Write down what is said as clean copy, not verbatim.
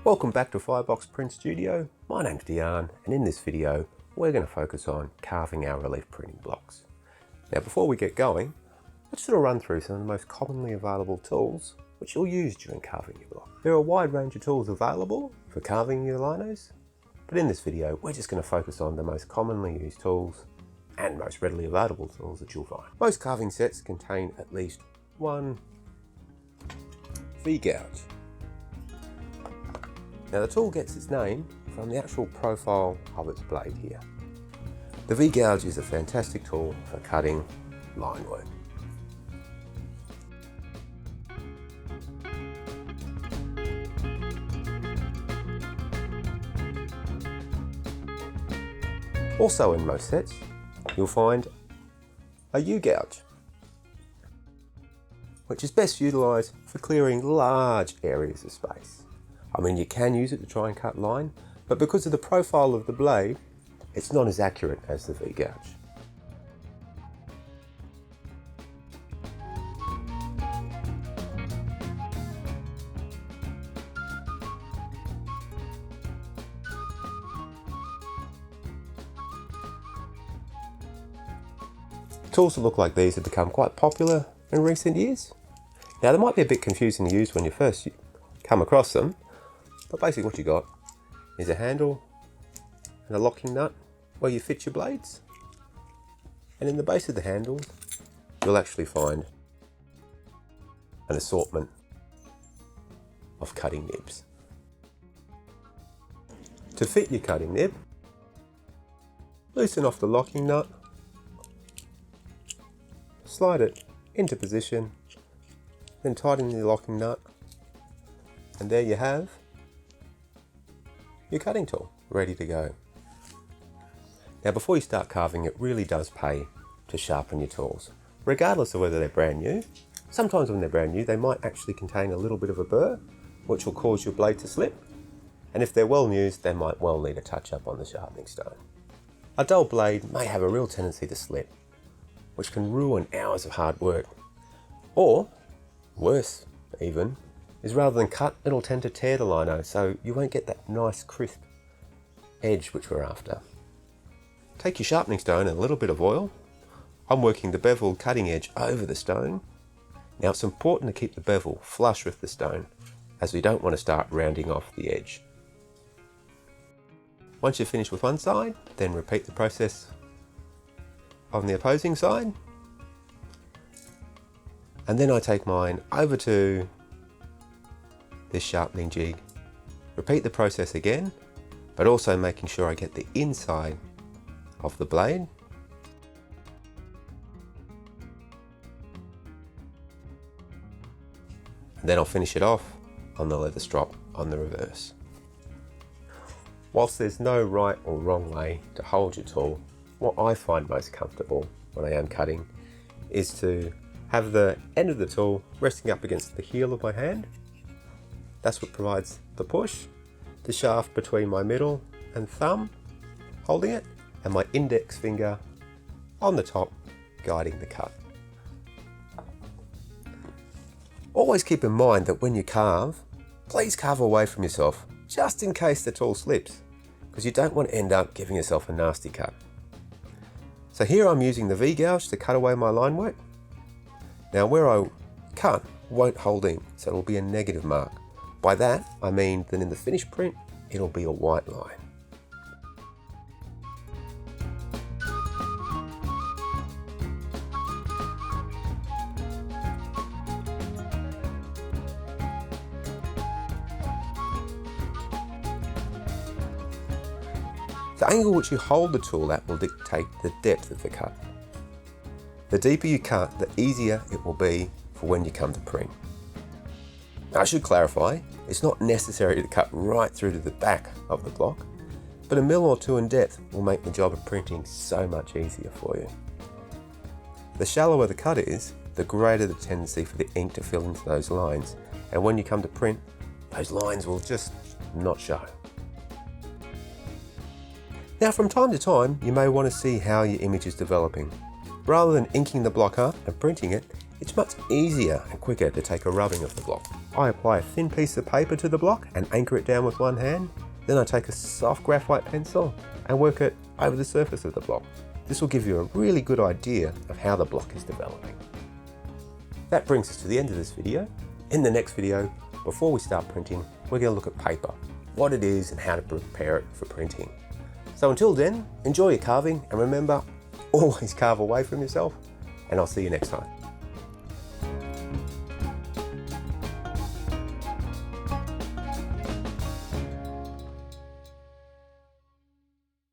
Welcome back to Firebox Print Studio. My name's Diane, and in this video we're going to focus on carving our relief printing blocks. Now before we get going, let's sort of run through some of the most commonly available tools which you'll use during carving your block. There are a wide range of tools available for carving your linos, but in this video we're just going to focus on the most commonly used tools and most readily available tools that you'll find. Most carving sets contain at least one V-gouge. Now the tool gets its name from the actual profile of its blade here. The V-gouge is a fantastic tool for cutting line work. Also in most sets, you'll find a U-gouge, which is best utilised for clearing large areas of space. I mean, you can use it to try and cut line, but because of the profile of the blade, it's not as accurate as the V-gouge. Tools that look like these have become quite popular in recent years. Now they might be a bit confusing to use when you first come across them, but basically what you got is a handle and a locking nut where you fit your blades, and in the base of the handle you'll actually find an assortment of cutting nibs. To fit your cutting nib, loosen off the locking nut, slide it into position, then tighten the locking nut, and there you have your cutting tool ready to go. Now before you start carving, it really does pay to sharpen your tools, regardless of whether they're brand new. Sometimes when they're brand new, they might actually contain a little bit of a burr, which will cause your blade to slip, and if they're well used, they might well need a touch up on the sharpening stone. A dull blade may have a real tendency to slip, which can ruin hours of hard work, or worse even, is rather than cut, it'll tend to tear the lino, so you won't get that nice crisp edge which we're after. Take your sharpening stone and a little bit of oil. I'm working the beveled cutting edge over the stone. Now it's important to keep the bevel flush with the stone, as we don't want to start rounding off the edge. Once you're finished with one side, then repeat the process on the opposing side. And then I take mine over to this sharpening jig, repeat the process again, but also making sure I get the inside of the blade. And then I'll finish it off on the leather strop on the reverse. Whilst there's no right or wrong way to hold your tool, what I find most comfortable when I am cutting is to have the end of the tool resting up against the heel of my hand. That's what provides the push, the shaft between my middle and thumb holding it, and my index finger on the top guiding the cut. Always keep in mind that when you carve, please carve away from yourself just in case the tool slips, because you don't want to end up giving yourself a nasty cut. So here I'm using the V-gouge to cut away my line work. Now where I cut won't hold in, so it'll be a negative mark. By that, I mean that in the finished print, it'll be a white line. The angle which you hold the tool at will dictate the depth of the cut. The deeper you cut, the easier it will be for when you come to print. Now, I should clarify, it's not necessary to cut right through to the back of the block, but a mil or two in depth will make the job of printing so much easier for you. The shallower the cut is, the greater the tendency for the ink to fill into those lines, and when you come to print, those lines will just not show. Now from time to time, you may want to see how your image is developing. Rather than inking the block up and printing it, It's much easier and quicker to take a rubbing of the block. I apply a thin piece of paper to the block and anchor it down with one hand. Then I take a soft graphite pencil and work it over the surface of the block. This will give you a really good idea of how the block is developing. That brings us to the end of this video. In the next video, before we start printing, we're going to look at paper, what it is and how to prepare it for printing. So until then, enjoy your carving and remember, always carve away from yourself, and I'll see you next time.